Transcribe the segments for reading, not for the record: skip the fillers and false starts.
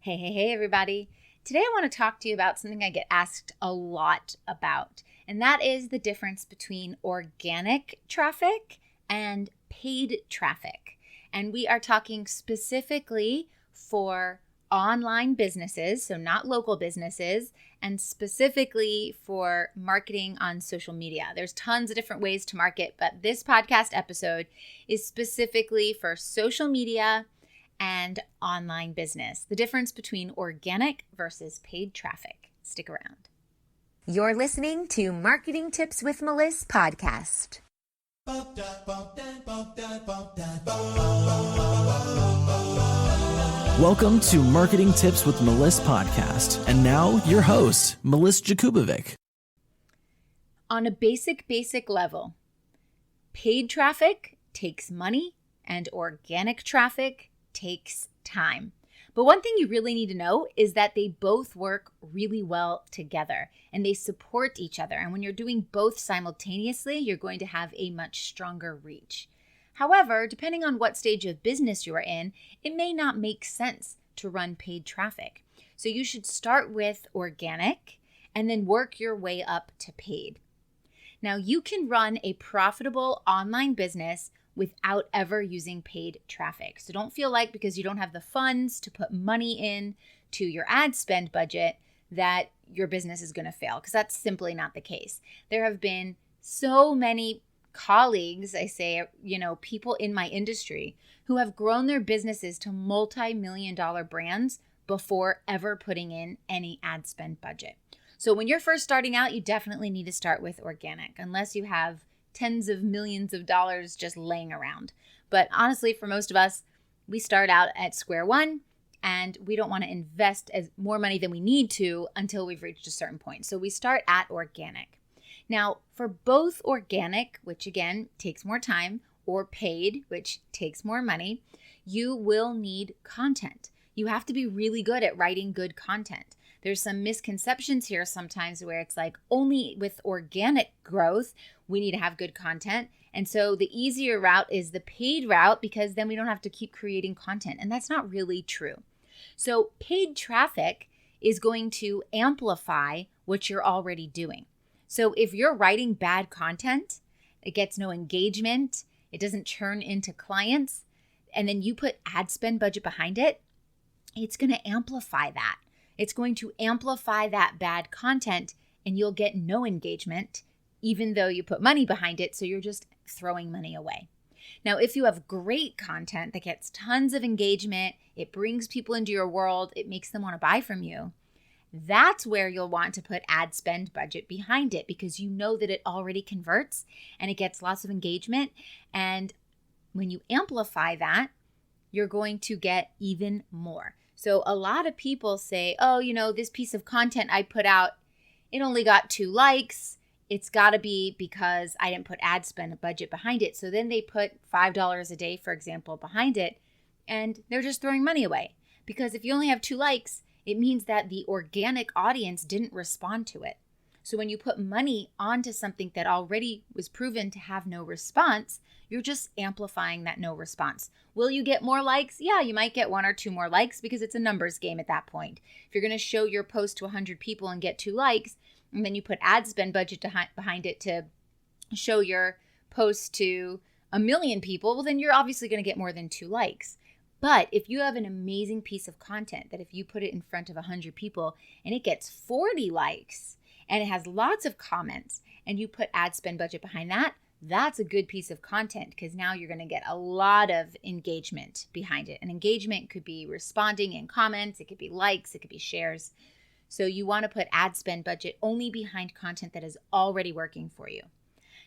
Hey, everybody. Today I want to talk to you about something I get asked a lot about, and that is the difference between organic traffic and paid traffic. And we are talking specifically for online businesses, so not local businesses, and specifically for marketing on social media. There's tons of different ways to market, but this podcast episode is specifically for social media and online business. The difference between organic versus paid traffic. Stick around. You're listening to Marketing Tips with Meliss podcast. Welcome to Marketing Tips with Meliss podcast. And now your host, Meliss Jakubovic. On a basic level, paid traffic takes money and organic traffic takes time. But one thing you really need to know is that they both work really well together and they support each other. And when you're doing both simultaneously, you're going to have a much stronger reach. However, depending on what stage of business you are in, it may not make sense to run paid traffic. So you should start with organic and then work your way up to paid. Now, you can run a profitable online business without ever using paid traffic. So don't feel like because you don't have the funds to put money in to your ad spend budget that your business is going to fail, because that's simply not the case. There have been so many colleagues, people in my industry who have grown their businesses to multi-million-dollar brands before ever putting in any ad spend budget. So when you're first starting out, you definitely need to start with organic, unless you have tens of millions of dollars just laying around. But honestly, for most of us, we start out at square one and we don't want to invest as more money than we need to until we've reached a certain point. So we start at organic. Now, for both organic, which again takes more time, or paid, which takes more money, you will need content. You have to be really good at writing good content. There's some misconceptions here sometimes where it's like only with organic growth, we need to have good content. And so the easier route is the paid route because then we don't have to keep creating content. And that's not really true. So paid traffic is going to amplify what you're already doing. So if you're writing bad content, it gets no engagement, it doesn't churn into clients, and then you put ad spend budget behind it, it's going to amplify that. It's going to amplify that bad content and you'll get no engagement, even though you put money behind it. So you're just throwing money away. Now, if you have great content that gets tons of engagement, it brings people into your world, it makes them want to buy from you, that's where you'll want to put ad spend budget behind it because you know that it already converts and it gets lots of engagement. And when you amplify that, you're going to get even more. So a lot of people say, this piece of content I put out, it only got 2 likes. It's got to be because I didn't put ad spend budget behind it. So then they put $5 a day, for example, behind it, and they're just throwing money away. Because if you only have 2 likes, it means that the organic audience didn't respond to it. So when you put money onto something that already was proven to have no response, you're just amplifying that no response. Will you get more likes? Yeah, you might get 1 or 2 more likes because it's a numbers game at that point. If you're going to show your post to 100 people and get 2 likes, and then you put ad spend budget behind it to show your post to 1 million people, well, then you're obviously going to get more than 2 likes. But if you have an amazing piece of content that if you put it in front of 100 people and it gets 40 likes, and it has lots of comments, and you put ad spend budget behind that, that's a good piece of content because now you're going to get a lot of engagement behind it. And engagement could be responding in comments, it could be likes, it could be shares. So you want to put ad spend budget only behind content that is already working for you.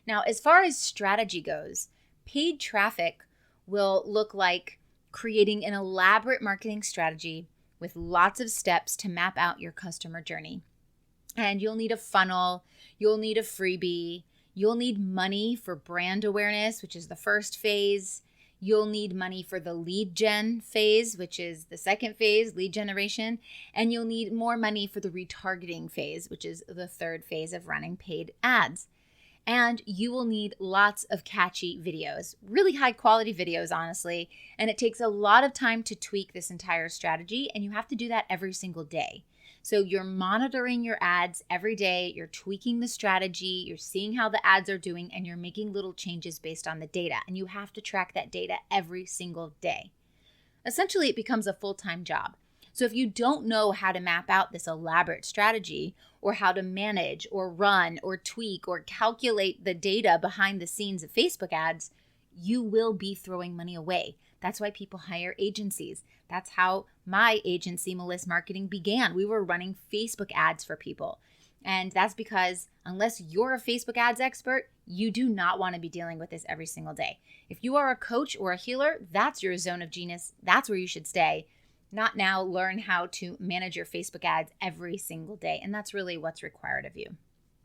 Now, as far as strategy goes, paid traffic will look like creating an elaborate marketing strategy with lots of steps to map out your customer journey. And you'll need a funnel, you'll need a freebie, you'll need money for brand awareness, which is the first phase. You'll need money for the lead gen phase, which is the second phase, lead generation. And you'll need more money for the retargeting phase, which is the third phase of running paid ads. And you will need lots of catchy videos, really high quality videos, honestly. And it takes a lot of time to tweak this entire strategy, and you have to do that every single day. So you're monitoring your ads every day, you're tweaking the strategy, you're seeing how the ads are doing, and you're making little changes based on the data. And you have to track that data every single day. Essentially, it becomes a full-time job. So if you don't know how to map out this elaborate strategy, or how to manage or run or tweak or calculate the data behind the scenes of Facebook ads, you will be throwing money away. That's why people hire agencies. That's how my agency, Meliss Marketing, began. We were running Facebook ads for people. And that's because unless you're a Facebook ads expert, you do not want to be dealing with this every single day. If you are a coach or a healer, that's your zone of genius. That's where you should stay. Not now learn how to manage your Facebook ads every single day. And that's really what's required of you.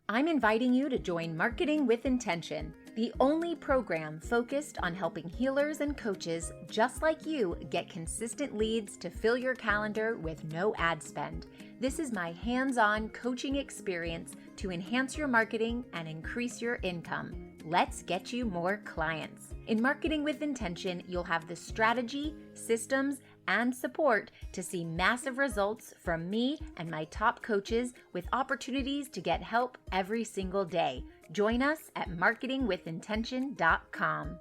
I'm inviting you to join Marketing with Intention, the only program focused on helping healers and coaches just like you get consistent leads to fill your calendar with no ad spend. This is my hands-on coaching experience to enhance your marketing and increase your income. Let's get you more clients. In Marketing with Intention, you'll have the strategy, systems, and support to see massive results from me and my top coaches with opportunities to get help every single day. Join us at marketingwithintention.com.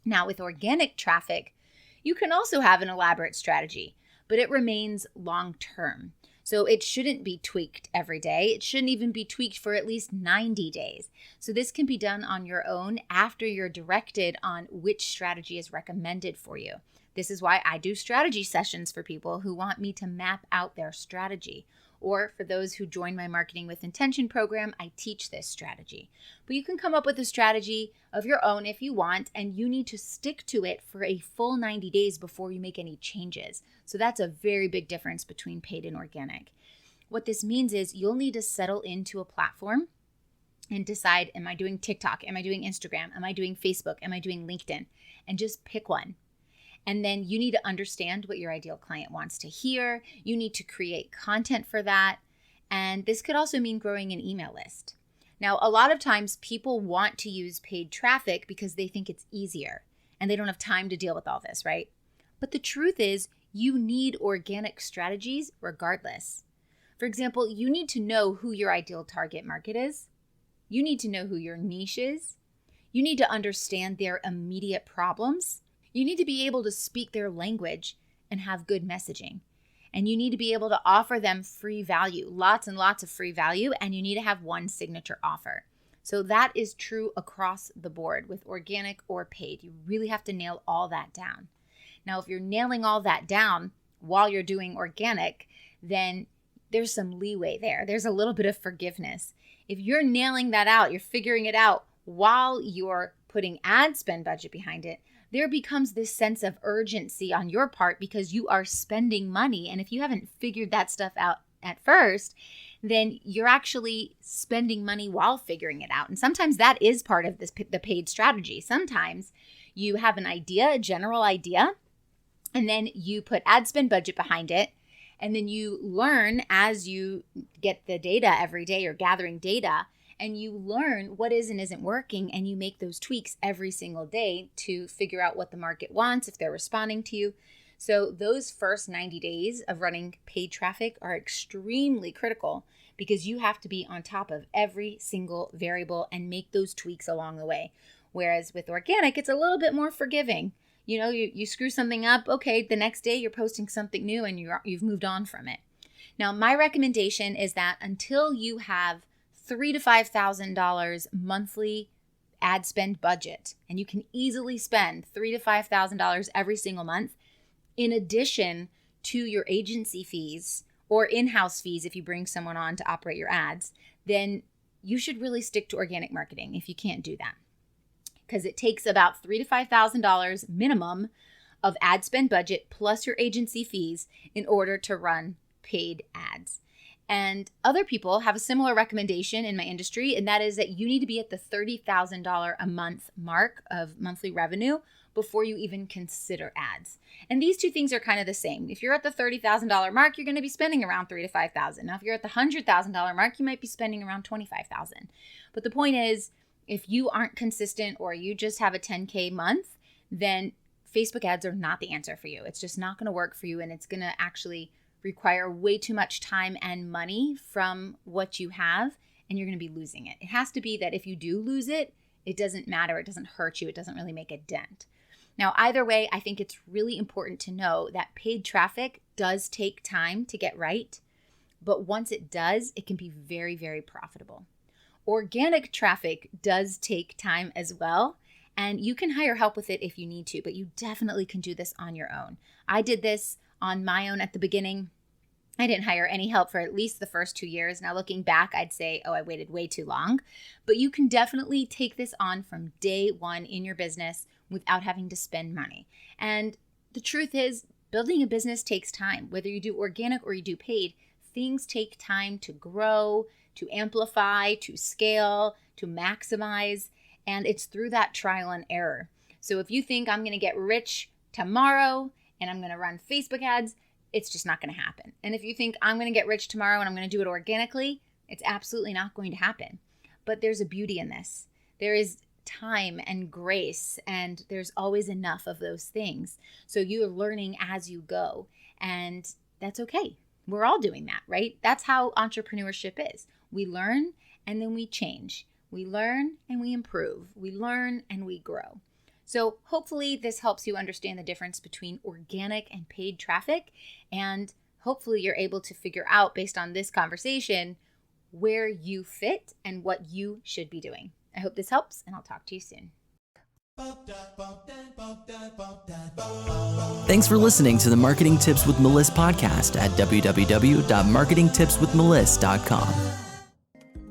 Now, with organic traffic, you can also have an elaborate strategy, but it remains long-term. So it shouldn't be tweaked every day. It shouldn't even be tweaked for at least 90 days. So this can be done on your own after you're directed on which strategy is recommended for you. This is why I do strategy sessions for people who want me to map out their strategy. Or for those who join my Marketing with Intention program, I teach this strategy. But you can come up with a strategy of your own if you want, and you need to stick to it for a full 90 days before you make any changes. So that's a very big difference between paid and organic. What this means is you'll need to settle into a platform and decide, am I doing TikTok? Am I doing Instagram? Am I doing Facebook? Am I doing LinkedIn? And just pick one. And then you need to understand what your ideal client wants to hear. You need to create content for that. And this could also mean growing an email list. Now, a lot of times people want to use paid traffic because they think it's easier and they don't have time to deal with all this, right? But the truth is, you need organic strategies regardless. For example, you need to know who your ideal target market is. You need to know who your niche is. You need to understand their immediate problems. You need to be able to speak their language and have good messaging. And you need to be able to offer them free value, lots and lots of free value, and you need to have one signature offer. So that is true across the board with organic or paid. You really have to nail all that down. Now, if you're nailing all that down while you're doing organic, then there's some leeway there. There's a little bit of forgiveness. If you're nailing that out, you're figuring it out while you're putting ad spend budget behind it, there becomes this sense of urgency on your part because you are spending money. And if you haven't figured that stuff out at first, then you're actually spending money while figuring it out. And sometimes that is part of the paid strategy. Sometimes you have an idea, a general idea, and then you put ad spend budget behind it. And then you learn as you get the data every day, you're gathering data, and you learn what is and isn't working, and you make those tweaks every single day to figure out what the market wants, if they're responding to you. So those first 90 days of running paid traffic are extremely critical because you have to be on top of every single variable and make those tweaks along the way. Whereas with organic, it's a little bit more forgiving. You know, you screw something up, okay, the next day you're posting something new and you've moved on from it. Now, my recommendation is that until you have $3,000 to $5,000 monthly ad spend budget, and you can easily spend $3,000 to $5,000 every single month, in addition to your agency fees or in-house fees if you bring someone on to operate your ads, then you should really stick to organic marketing if you can't do that. Because it takes about $3,000 to $5,000 minimum of ad spend budget plus your agency fees in order to run paid ads. And other people have a similar recommendation in my industry, and that is that you need to be at the $30,000 a month mark of monthly revenue before you even consider ads. And these two things are kind of the same. If you're at the $30,000 mark, you're going to be spending around $3,000 to $5,000. Now, if you're at the $100,000 mark, you might be spending around $25,000. But the point is, If you aren't consistent or you just have a 10K month, then Facebook ads are not the answer for you. It's just not going to work for you, and it's going to actually require way too much time and money from what you have, and you're going to be losing it. It has to be that if you do lose it, it doesn't matter. It doesn't hurt you. It doesn't really make a dent. Now, either way, I think it's really important to know that paid traffic does take time to get right, but once it does, it can be very, very profitable. Organic traffic does take time as well, and you can hire help with it if you need to, but you definitely can do this on your own. I did this on my own at the beginning. I didn't hire any help for at least the first 2 years. Now looking back, I'd say, I waited way too long. But you can definitely take this on from day one in your business without having to spend money. And the truth is, building a business takes time. Whether you do organic or you do paid, things take time to grow, to amplify, to scale, to maximize. And it's through that trial and error. So if you think I'm going to get rich tomorrow and I'm going to run Facebook ads, it's just not going to happen. And if you think I'm going to get rich tomorrow and I'm going to do it organically, it's absolutely not going to happen. But there's a beauty in this. There is time and grace, and there's always enough of those things. So you are learning as you go, and that's okay. We're all doing that, right? That's how entrepreneurship is. We learn and then we change. We learn and we improve. We learn and we grow. So hopefully this helps you understand the difference between organic and paid traffic, and hopefully you're able to figure out, based on this conversation, where you fit and what you should be doing. I hope this helps, and I'll talk to you soon. Thanks for listening to the Marketing Tips with Meliss podcast at www.marketingtipswithmeliss.com.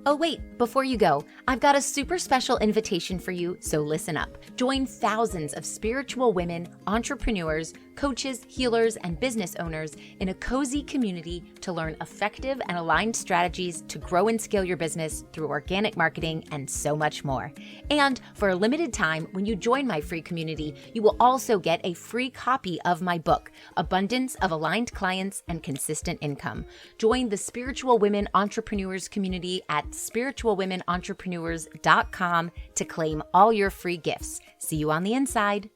Oh wait, before you go, I've got a super special invitation for you, so listen up. Join thousands of spiritual women, entrepreneurs, coaches, healers, and business owners in a cozy community to learn effective and aligned strategies to grow and scale your business through organic marketing and so much more. And for a limited time, when you join my free community, you will also get a free copy of my book, Abundance of Aligned Clients and Consistent Income. Join the Spiritual Women Entrepreneurs community at spiritualwomenentrepreneurs.com to claim all your free gifts. See you on the inside.